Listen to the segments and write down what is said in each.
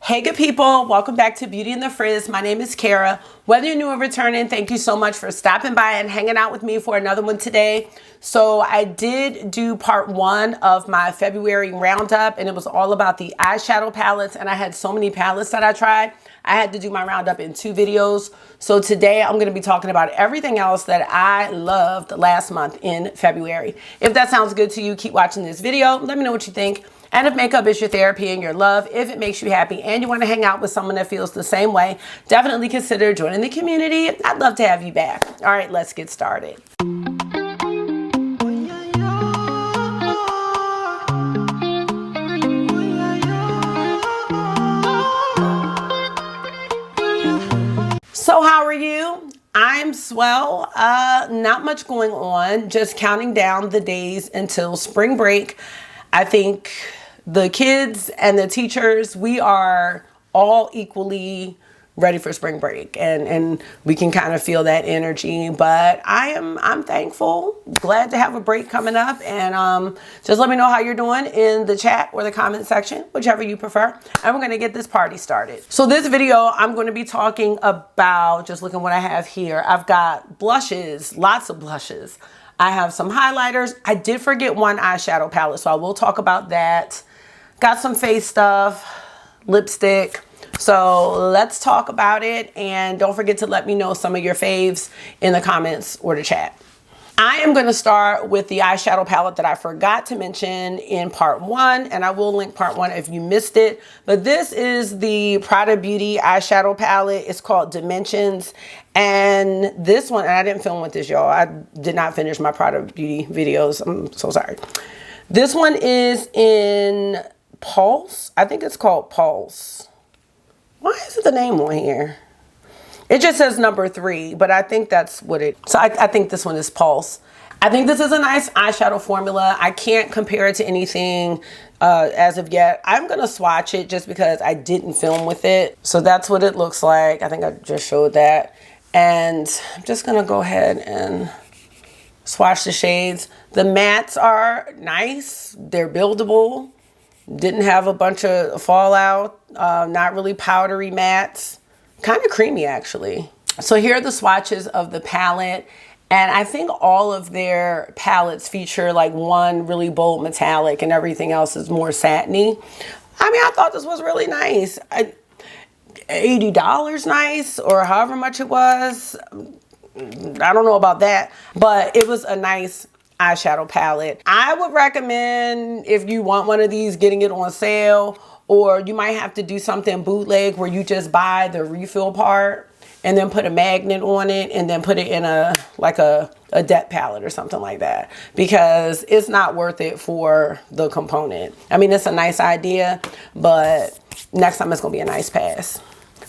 Hey good people, welcome back to Beauty and the Frizz. My name is Cara. Whether you're new or returning, thank you so much for stopping by and hanging out with me for another one today. So I did do part one of my February roundup, and it was all about the eyeshadow palettes, and I had so many palettes that I tried. I had to do my roundup in 2 videos. So today I'm going to be talking about everything else that I loved last month in February. If that sounds good to you, keep watching this video. Let me know what you think. And if makeup is your therapy and your love, if it makes you happy and you want to hang out with someone that feels the same way, definitely consider joining the community. I'd love to have you back. All right, let's get started. So how are you? I'm swell. Not much going on, just counting down the days until spring break. I think the kids and the teachers, we are all equally ready for spring break, and we can kind of feel that energy. But I'm thankful, glad to have a break coming up, and just let me know how you're doing in the chat or the comment section, whichever you prefer, and we're going to get this party started. So this video, I'm going to be talking about, just looking what I have here. I've got blushes, lots of blushes. I have some highlighters. I did forget one eyeshadow palette, so I will talk about that. Got some face stuff, lipstick. So let's talk about it, and don't forget to let me know some of your faves in the comments or the chat. I am going to start with the eyeshadow palette that I forgot to mention in part one, and I will link part one if you missed it. But this is the Prada Beauty eyeshadow palette. It's called Dimensions. And this one, and I didn't film with this, y'all. I did not finish my Prada Beauty videos. I'm so sorry. This one is in Pulse. I think it's called Pulse. Why is it the name on here? It just says number 3, but I think that's what it, so I think this one is Pulse. I think this is a nice eyeshadow formula. I can't compare it to anything as of yet. I'm going to swatch it just because I didn't film with it. So that's what it looks like. I think I just showed that. And I'm just going to go ahead and swatch the shades. The mattes are nice. They're buildable. Didn't have a bunch of fallout. Not really powdery mattes. Kind of creamy, actually. So here are the swatches of the palette. And I think all of their palettes feature like one really bold metallic, and everything else is more satiny. I mean, I thought this was really nice. $80 nice, or however much it was. I don't know about that, but it was a nice eyeshadow palette. I would recommend, if you want one of these, getting it on sale, or you might have to do something bootleg where you just buy the refill part and then put a magnet on it and then put it in a depth palette or something like that, because it's not worth it for the component. I mean, it's a nice idea, but next time it's gonna be a nice pass.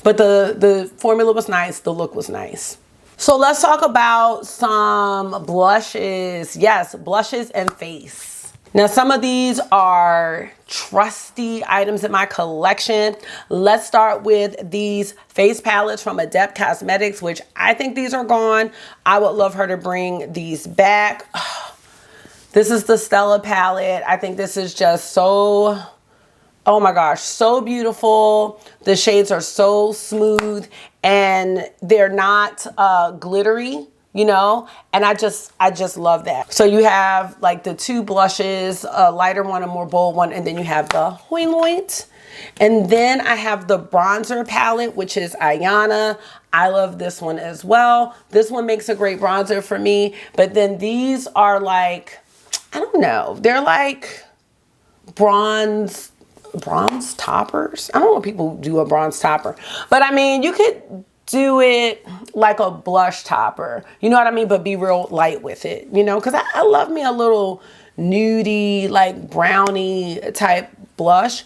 But the formula was nice, the look was nice. So let's talk about some blushes. Yes, blushes and face. Now, some of these are trusty items in my collection. Let's start with these face palettes from Adept Cosmetics, which I think these are gone. I would love her to bring these back. This is the Stella palette. I think this is just so, oh my gosh, so beautiful. The shades are so smooth and they're not glittery, you know, and I just love that. So you have like the 2 blushes, a lighter one, a more bold one, and then you have the Hoint. And then I have the bronzer palette, which is Ayana. I love this one as well. This one makes a great bronzer for me. But then these are like, I don't know, they're like bronze toppers. I don't know if people do a bronze topper, but I mean, you could do it like a blush topper, you know what I mean, but be real light with it, you know, because I love me a little nudie, like brownie type blush.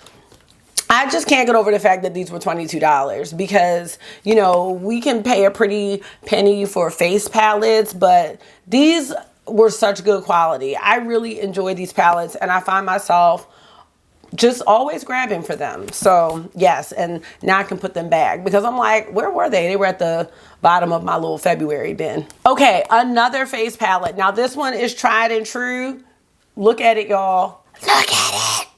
I just can't get over the fact that these were $22, because, you know, we can pay a pretty penny for face palettes, but these were such good quality. I really enjoy these palettes, and I find myself just always grabbing for them. So yes, and now I can put them back, because I'm like, where were they? They were at the bottom of my little February bin. Okay, another face palette. Now this one is tried and true. Look at it, y'all. Look at it.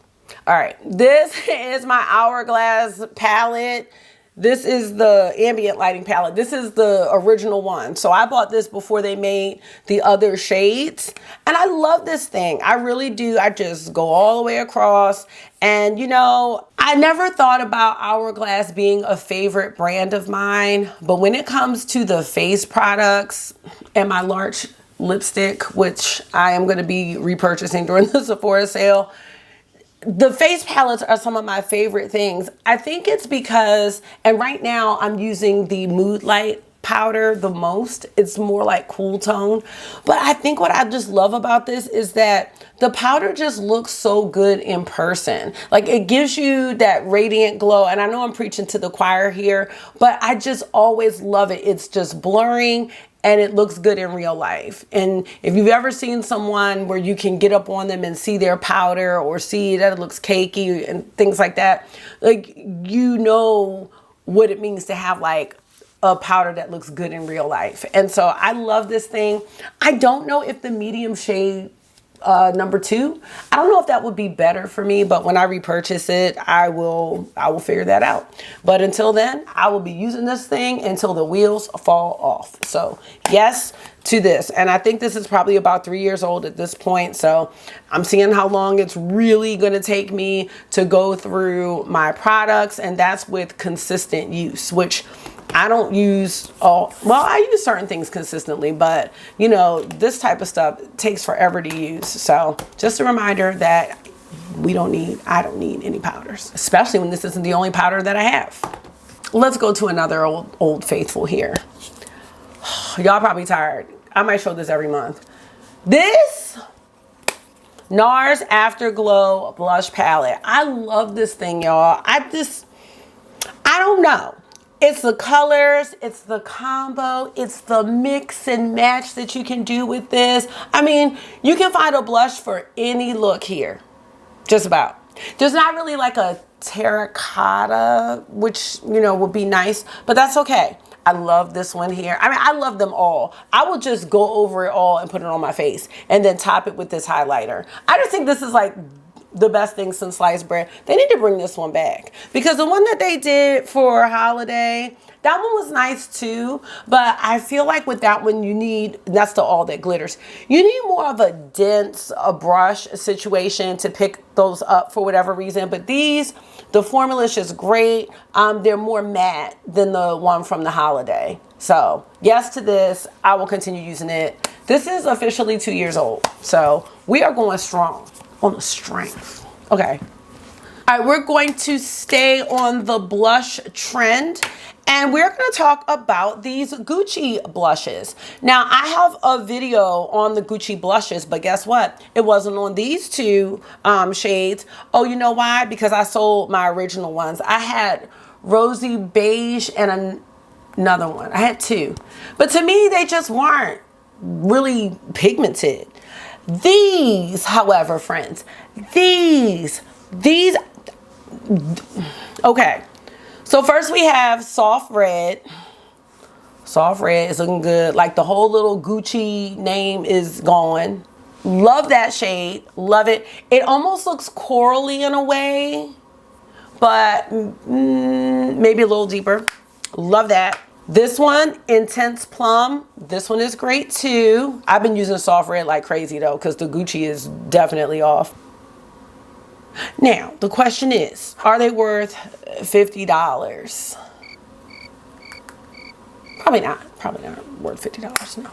All right, this is my Hourglass palette. This is the ambient lighting palette. This is the original one. So I bought this before they made the other shades. And I love this thing. I really do. I just go all the way across. And you know, I never thought about Hourglass being a favorite brand of mine. But when it comes to the face products and my large lipstick, which I am going to be repurchasing during the Sephora sale, the face palettes are some of my favorite things. I think it's because, and right now I'm using the Mood Light powder the most. It's more like cool tone. But I think what I just love about this is that the powder just looks so good in person. Like it gives you that radiant glow. And I know I'm preaching to the choir here, but I just always love it. It's just blurring and it looks good in real life. And if you've ever seen someone where you can get up on them and see their powder or see that it looks cakey and things like that, like, you know what it means to have like a powder that looks good in real life. And so I love this thing. I don't know if the medium shade number 2, I don't know if that would be better for me, but when I repurchase it, I will figure that out. But until then, I will be using this thing until the wheels fall off. So yes to this. And I think this is probably about 3 years old at this point. So I'm seeing how long it's really going to take me to go through my products. And that's with consistent use, which I don't use all, well, I use certain things consistently, but you know, this type of stuff takes forever to use. So just a reminder that I don't need any powders, especially when this isn't the only powder that I have. Let's go to another old faithful here. Y'all probably tired. I might show this every month. This NARS Afterglow Blush Palette. I love this thing, y'all. I don't know. It's the colors, it's the combo, it's the mix and match that you can do with this. I mean, you can find a blush for any look here, just about. There's not really like a terracotta, which, you know, would be nice, but that's okay. I love this one here. I mean, I love them all. I will just go over it all and put it on my face and then top it with this highlighter. I just think this is like the best thing since sliced bread. They need to bring this one back because the one that they did for holiday, that one was nice too, but I feel like with that one you need, that's the all that glitters, you need more of a dense brush situation to pick those up for whatever reason. But these, the formula is just great. They're more matte than the one from the holiday. So yes to this. I will continue using it. This is officially 2 years old, so we are going strong on the strength. Okay. All right, we're going to stay on the blush trend and we're going to talk about these Gucci blushes. Now, I have a video on the Gucci blushes, but guess what? It wasn't on these two shades. Oh, you know why? Because I sold my original ones. I had rosy beige and another one. I had two. But to me, they just weren't really pigmented. These, however, friends, these, okay. So first we have soft red. Soft red is looking good. Like the whole little Gucci name is gone. Love that shade. Love it. It almost looks corally in a way, but maybe a little deeper. Love that. This one, Intense Plum. This one is great too. I've been using soft red like crazy though, because the Gucci is definitely off. Now, the question is, are they worth $50? Probably not. Probably not worth $50, no.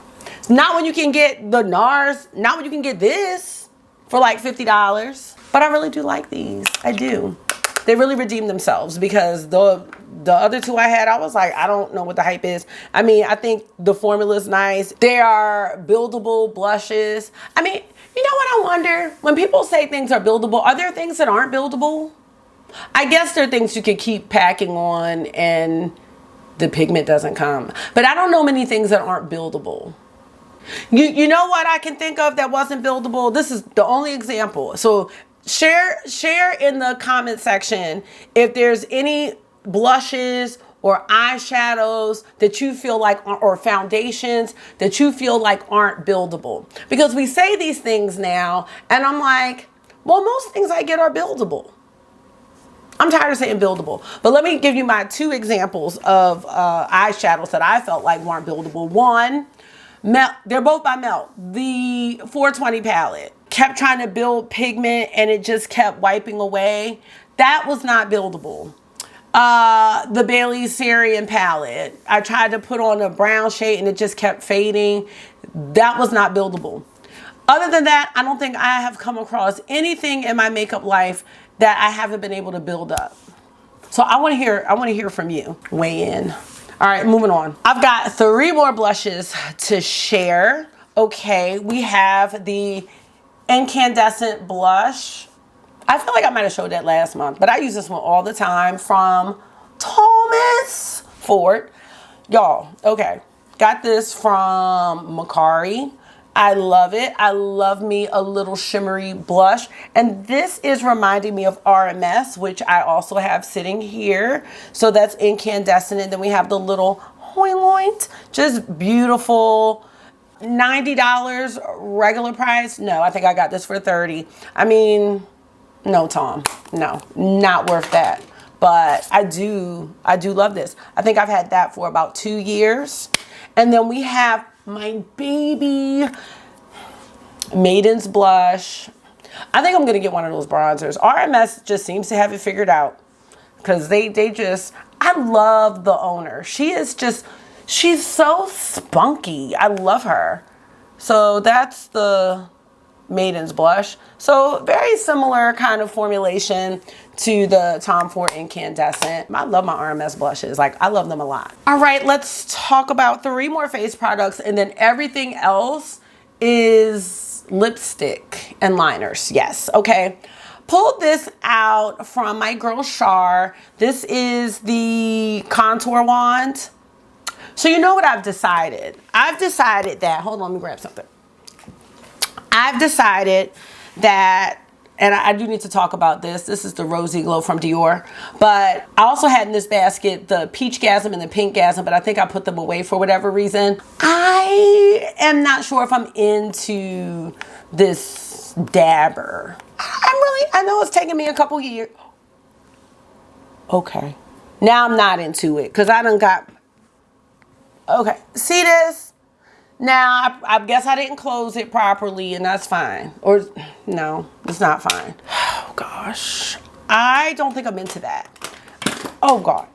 Not when you can get the NARS, not when you can get this for like $50. But I really do like these. I do. They really redeemed themselves because the other two I had, I was like, I don't know what the hype is. I mean, I think the formula is nice. They are buildable blushes. I mean, you know what I wonder? When people say things are buildable, are there things that aren't buildable? I guess there are things you could keep packing on and the pigment doesn't come. But I don't know many things that aren't buildable. You know what I can think of that wasn't buildable? This is the only example. So share in the comment section if there's any blushes or eyeshadows that you feel like, or foundations that you feel like aren't buildable. Because we say these things now and I'm like, well, most things I get are buildable. I'm tired of saying buildable. But let me give you my 2 examples of eyeshadows that I felt like weren't buildable. One, Melt. They're both by Melt. The 420 palette. Kept trying to build pigment and it just kept wiping away. That was not buildable. The Bailey Syrian palette. I tried to put on a brown shade and it just kept fading. That was not buildable. Other than that, I don't think I have come across anything in my makeup life that I haven't been able to build up. So I want to hear from you. Weigh in. All right, moving on. I've got 3 more blushes to share. Okay, we have the Incandescent blush. I feel like I might have showed that last month, but I use this one all the time from Thomas Ford. Y'all, okay. Got this from Macari. I love it. I love me a little shimmery blush. And this is reminding me of RMS, which I also have sitting here. So that's Incandescent. And then we have the little Hoyloint. Just beautiful. $90 regular price. No, I think I got this for $30. I mean, no, Tom. No, not worth that. But I do love this. I think I've had that for about 2 years. And then we have my baby Maiden's blush. I think I'm gonna get one of those bronzers. RMS just seems to have it figured out, because they just, I love the owner. She's so spunky. I love her. So that's the Maiden's blush. So very similar kind of formulation to the Tom Ford Incandescent. I love my RMS blushes. Like, I love them a lot. All right, let's talk about 3 more face products, and then everything else is lipstick and liners. Yes, okay. Pulled this out from my girl Char. This is the contour wand. So you know what I've decided? I've decided that, hold on, let me grab something. I've decided that, and I do need to talk about this. This is the Rosy Glow from Dior. But I also had in this basket the Peach Gasm and the Pink Gasm, but I think I put them away for whatever reason. I am not sure if I'm into this dabber. I know it's taken me a couple years. Okay. Now I'm not into it because I done got, okay. See this? Now, I guess I didn't close it properly, and that's fine. Or, no, it's not fine. Oh, gosh. I don't think I'm into that. Oh, God.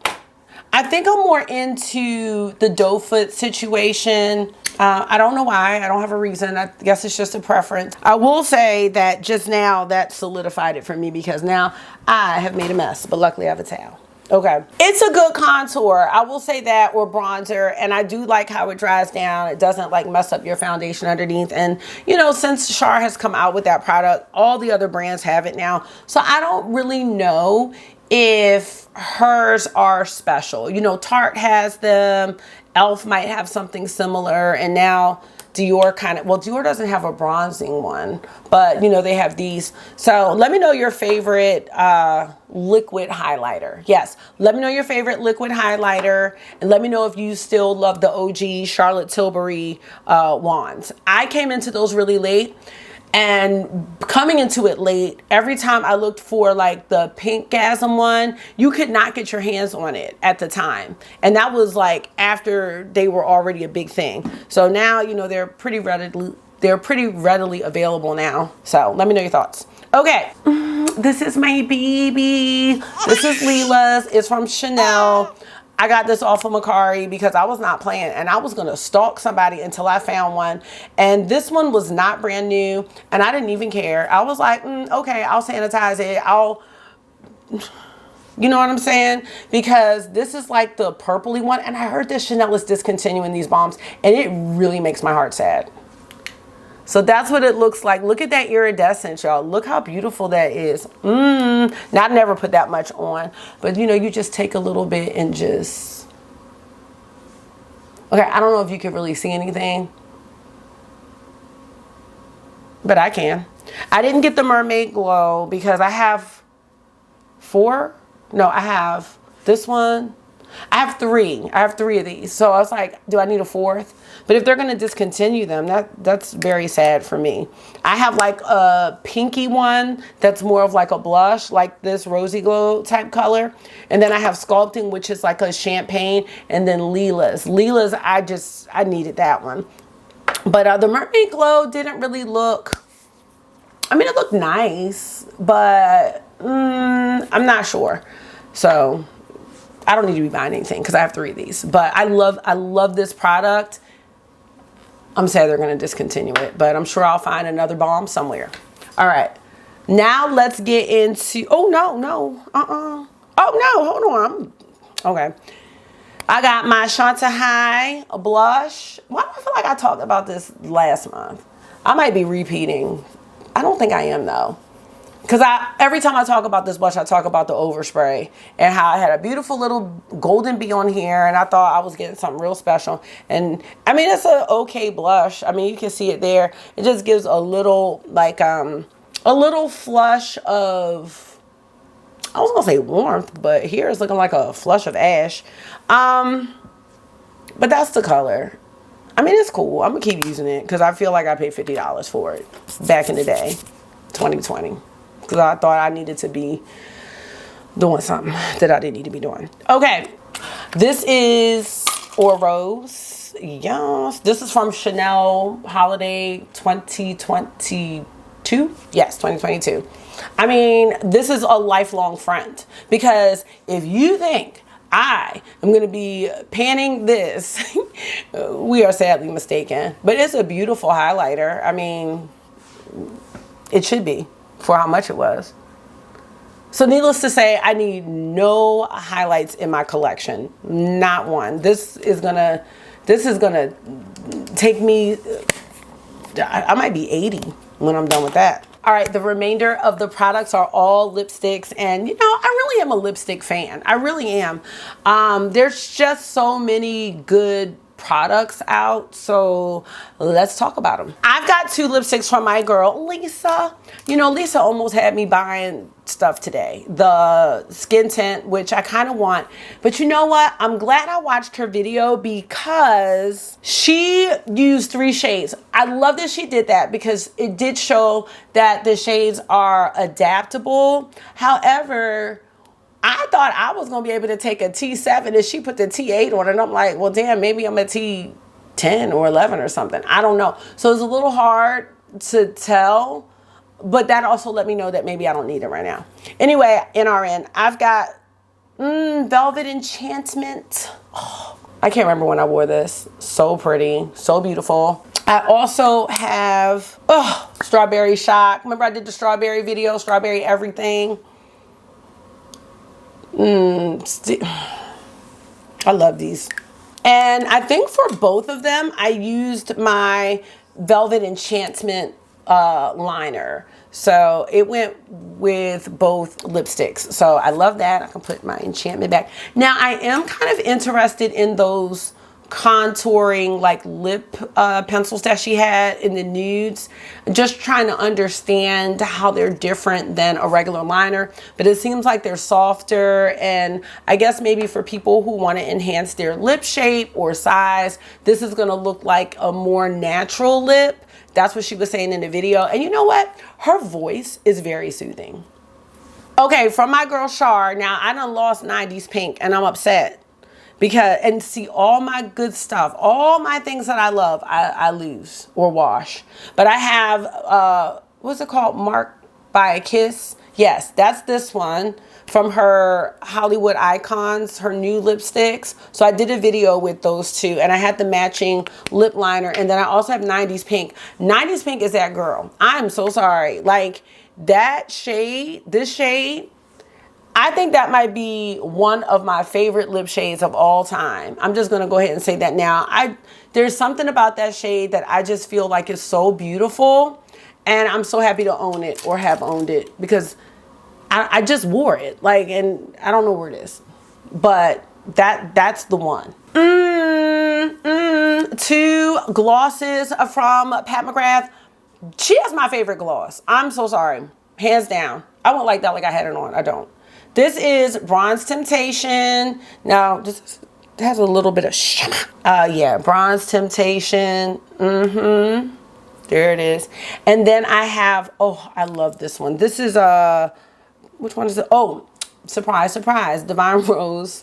I think I'm more into the doe foot situation. I don't know why. I don't have a reason. I guess it's just a preference. I will say that just now that solidified it for me, because now I have made a mess, but luckily I have a towel. Okay, it's a good contour, I will say that, or bronzer, and I do like how it dries down. It doesn't like mess up your foundation underneath. And you know, since Char has come out with that product, all the other brands have it now, so I don't really know if hers are special. You know, Tarte has them, Elf might have something similar, and now Dior kind of, well, Dior doesn't have a bronzing one, but you know, they have these. So let me know your favorite liquid highlighter. Yes, let me know your favorite liquid highlighter, and let me know if you still love the OG Charlotte Tilbury wands. I came into those really late, and coming into it late, every time I looked for like the Pink Gasm one, you could not get your hands on it at the time. And that was like after they were already a big thing. So now, you know, they're pretty readily available now. So let me know your thoughts. Okay, this is my baby. This is Lila's. It's from Chanel. I got this off of Macari because I was not playing, and I was gonna stalk somebody until I found one. And this one was not brand new, and I didn't even care. I was like, okay, I'll sanitize it. You know what I'm saying? Because this is like the purpley one, and I heard that Chanel is discontinuing these bombs, and it really makes my heart sad. So that's what it looks like. Look at that iridescence, y'all. Look how beautiful that is. Now, I never put that much on, but you know, you just take a little bit and just, okay, I don't know if you can really see anything, but I can. I didn't get the Mermaid Glow because I have 4. No, I have this one, I have three. I have three of these. So I was like, do I need a fourth? But if they're going to discontinue them, that's very sad for me. I have like a pinky one that's more of like a blush, like this rosy glow type color. And then I have sculpting, which is like a champagne, and then Lila's. Lila's, I needed that one. But the mermaid glow didn't really look, I mean, it looked nice, but I'm not sure. So I don't need to be buying anything because I have three of these. But I love this product. I'm sad they're going to discontinue it, but I'm sure I'll find another balm somewhere. All right. Now let's get into, oh, no. Oh, no, hold on. Okay. I got my Chantilly blush. Why do I feel like I talked about this last month? I might be repeating. I don't think I am, though. Because every time I talk about this blush, I talk about the overspray and how I had a beautiful little golden bee on here, and I thought I was getting something real special. And I mean, it's an okay blush. I mean, you can see it there. It just gives a little, like, a little flush of, I was gonna say warmth, but here it's looking like a flush of ash. But that's the color. I mean, it's cool. I'm gonna keep using it because I feel like I paid $50 for it back in the day, 2020. Because I thought I needed to be doing something that I didn't need to be doing. Okay, this is Rose. Yes, this is from Chanel Holiday 2022. Yes, 2022. I mean, this is a lifelong friend because if you think I am going to be panning this, we are sadly mistaken. But it's a beautiful highlighter. I mean, it should be for how much it was. So needless to say, I need no highlights in my collection. Not one. This is gonna take me, I might be 80 when I'm done with that. All right, the remainder of the products are all lipsticks, and you know, I really am a lipstick fan. I really am. There's just so many good products out, so let's talk about them. I've got two lipsticks from my girl Lisa. You know, Lisa almost had me buying stuff today, the skin tint, which I kind of want, but you know what, I'm glad I watched her video because she used 3 shades. I love that she did that because it did show that the shades are adaptable. However, I thought I was going to be able to take a T7 and she put the T8 on, and I'm like, well, damn, maybe I'm a T10 or 11 or something. I don't know. So it's a little hard to tell, but that also let me know that maybe I don't need it right now. Anyway, NRN, I've got Velvet Enchantment. Oh, I can't remember when I wore this. So pretty, so beautiful. I also have Strawberry Shock. Remember I did the strawberry video, strawberry everything. I love these. And I think for both of them, I used my Velvet Enchantment liner. So it went with both lipsticks. So I love that. I can put my enchantment back. Now I am kind of interested in those contouring like lip pencils that she had in the nudes, just trying to understand how they're different than a regular liner, but it seems like they're softer, and I guess maybe for people who want to enhance their lip shape or size, this is going to look like a more natural lip. That's what she was saying in the video. And you know what, her voice is very soothing. Okay, from my girl Char. Now I done lost 90s pink and I'm upset. Because, and see, all my good stuff, all my things that I love, I lose or wash. But I have, what's it called? Marked by a Kiss. Yes, that's this one from her Hollywood Icons, her new lipsticks. So I did a video with those two, and I had the matching lip liner. And then I also have 90s Pink. 90s Pink is that girl. I'm so sorry. Like that shade, this shade, I think that might be one of my favorite lip shades of all time. I'm just going to go ahead and say that now. There's something about that shade that I just feel like is so beautiful. And I'm so happy to own it or have owned it because I just wore it. Like, and I don't know where it is. But that's the one. Two glosses from Pat McGrath. She has my favorite gloss. I'm so sorry. Hands down. I won't like that like I had it on. I don't. This is Bronze Temptation. Now, this has a little bit of shimmer. Yeah, Bronze Temptation. There it is. And then I have, oh, I love this one. This is, which one is it? Oh, surprise, surprise, Divine Rose.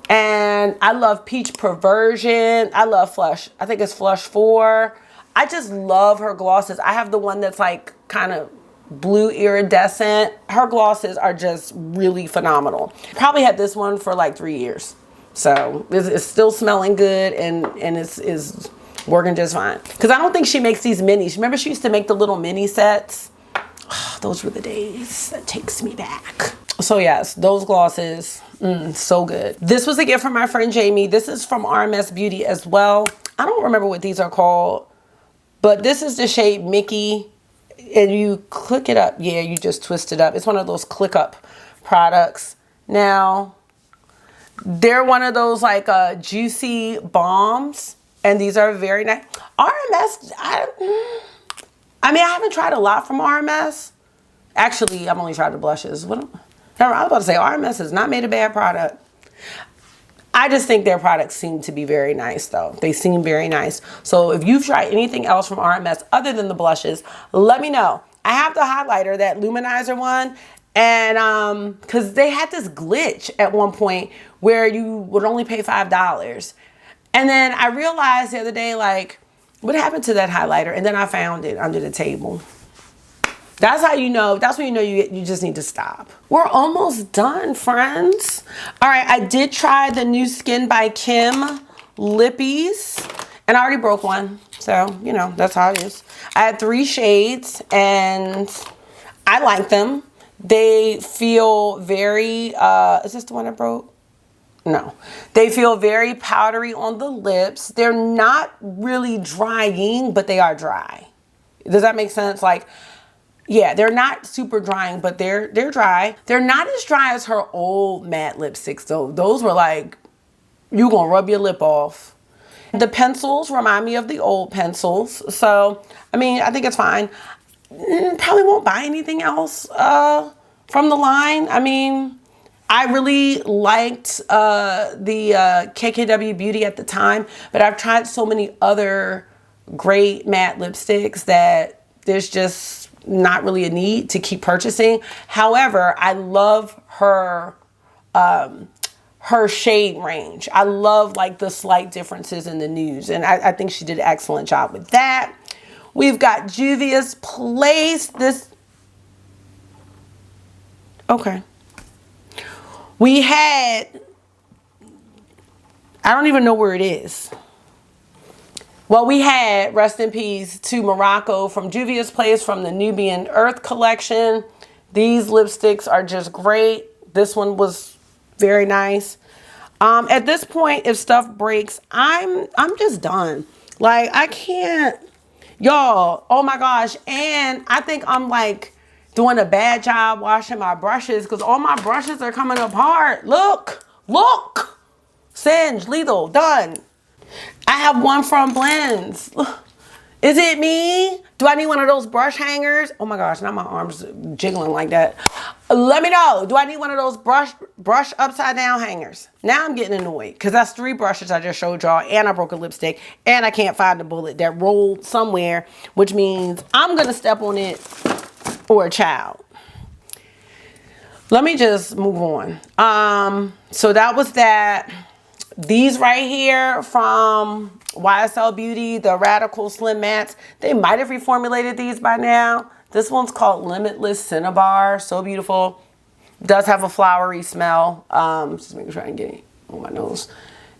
And I love Peach Perversion. I love Flush. I think it's Flush 4. I just love her glosses. I have the one that's like kind of blue iridescent. Her glosses are just really phenomenal. Probably had this one for like 3 years. So it's still smelling good and it's working just fine. Because I don't think she makes these minis. Remember she used to make the little mini sets? Oh, those were the days. That takes me back. So yes, those glosses, so good. This was a gift from my friend Jamie. This is from RMS Beauty as well. I don't remember what these are called, but this is the shade Mickey. And you click it up. Yeah, you just twist it up. It's one of those click up products. Now, they're one of those like juicy balms. And these are very nice. RMS, I mean, I haven't tried a lot from RMS. Actually, I've only tried the blushes. I was about to say, RMS has not made a bad product. I just think their products seem to be very nice though. They seem very nice. So if you've tried anything else from RMS other than the blushes, let me know. I have the highlighter, that luminizer one. And because they had this glitch at one point where you would only pay $5. And then I realized the other day, like, what happened to that highlighter? And then I found it under the table. That's how you know, that's when you know you just need to stop. We're almost done, friends. All right, I did try the new Skin by Kim lippies, and I already broke one. So, you know, that's how it is. I had 3 shades, and I like them. They feel very, is this the one I broke? No. They feel very powdery on the lips. They're not really drying, but they are dry. Does that make sense? Like, yeah, they're not super drying, but they're dry. They're not as dry as her old matte lipsticks though. Those were like, you gonna rub your lip off. The pencils remind me of the old pencils. So, I mean, I think it's fine. Probably won't buy anything else from the line. I mean, I really liked the KKW Beauty at the time, but I've tried so many other great matte lipsticks that there's just not really a need to keep purchasing. However, I love her her shade range. I love like the slight differences in the nudes, and I think she did an excellent job with that. We've got Juvia's Place. This, okay. We had, I don't even know where it is. Well, we had, rest in peace to Morocco from Juvia's Place from the Nubian Earth collection. These lipsticks are just great. This one was very nice. At this point, if stuff breaks, I'm just done. Like, I can't, y'all, oh my gosh. And I think I'm like doing a bad job washing my brushes because all my brushes are coming apart. Look, look, singe, lethal, done. I have one from Blends. Is it me? Do I need one of those brush hangers? Oh my gosh, now my arm's jiggling like that. Let me know. Do I need one of those brush upside down hangers? Now I'm getting annoyed because that's 3 brushes I just showed y'all, and I broke a lipstick, and I can't find the bullet that rolled somewhere, which means I'm gonna step on it or a child. Let me just move on. So that was that. These right here from YSL Beauty, the Radical Slim Mattes, they might have reformulated these by now. This one's called Limitless Cinnabar. So beautiful. Does have a flowery smell. Just making sure I can get it on my nose.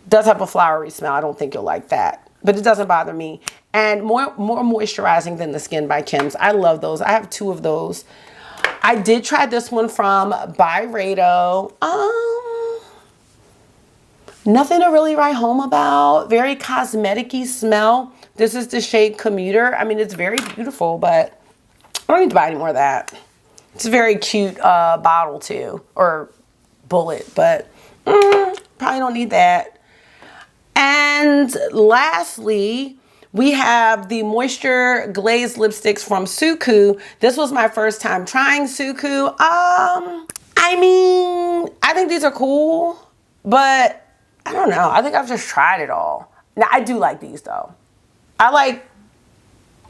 Does have a flowery smell. I don't think you'll like that, but it doesn't bother me. And more moisturizing than the Skin by Kim's. I love those. I have 2 of those. I did try this one from Byredo. Nothing to really write home about. Very cosmetic-y smell. This is the shade Commuter. I mean, it's very beautiful, but I don't need to buy any more of that. It's a very cute bottle too, or bullet, but probably don't need that. And lastly, we have the Moisture Glazed Lipsticks from Suku. This was my first time trying Suku. I I mean, I think these are cool, but I don't know. I think I've just tried it all. Now, I do like these though. I like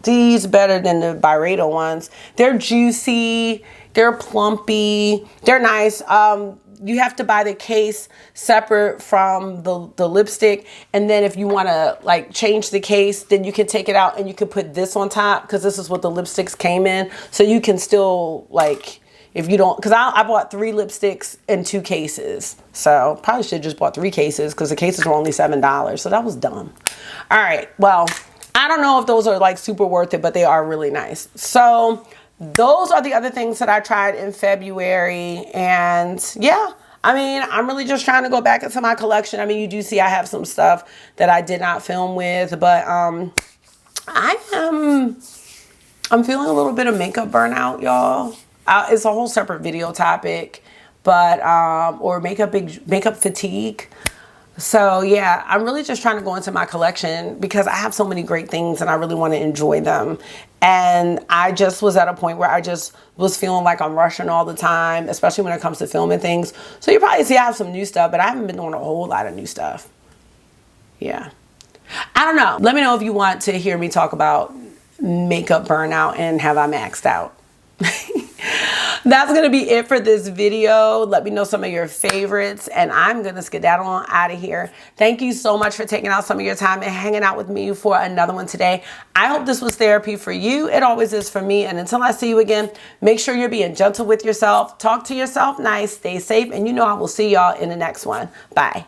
these better than the Byredo ones. They're juicy, they're plumpy, they're nice. You have to buy the case separate from the lipstick, and then if you want to like change the case, then you can take it out and you can put this on top, because this is what the lipsticks came in. So you can still, like, if you don't, because I bought 3 lipsticks in 2 cases, so probably should have just bought 3 cases because the cases were only $7, so that was dumb. All right, well, I don't know if those are like super worth it, but they are really nice. So those are the other things that I tried in February. And yeah, I mean, I'm really just trying to go back into my collection. I mean, you do see I have some stuff that I did not film with, but I'm feeling a little bit of makeup burnout, y'all. It's a whole separate video topic, but or makeup fatigue. So yeah, I'm really just trying to go into my collection because I have so many great things and I really want to enjoy them. And I just was at a point where I just was feeling like I'm rushing all the time, especially when it comes to filming things. So you probably see I have some new stuff, but I haven't been doing a whole lot of new stuff. Yeah. I don't know. Let me know if you want to hear me talk about makeup burnout and have I maxed out. That's going to be it for this video. Let me know some of your favorites, and I'm going to skedaddle on out of here. Thank you so much for taking out some of your time and hanging out with me for another one today. I hope this was therapy for you. It always is for me. And until I see you again, make sure you're being gentle with yourself. Talk to yourself nice, stay safe, and you know I will see y'all in the next one. Bye.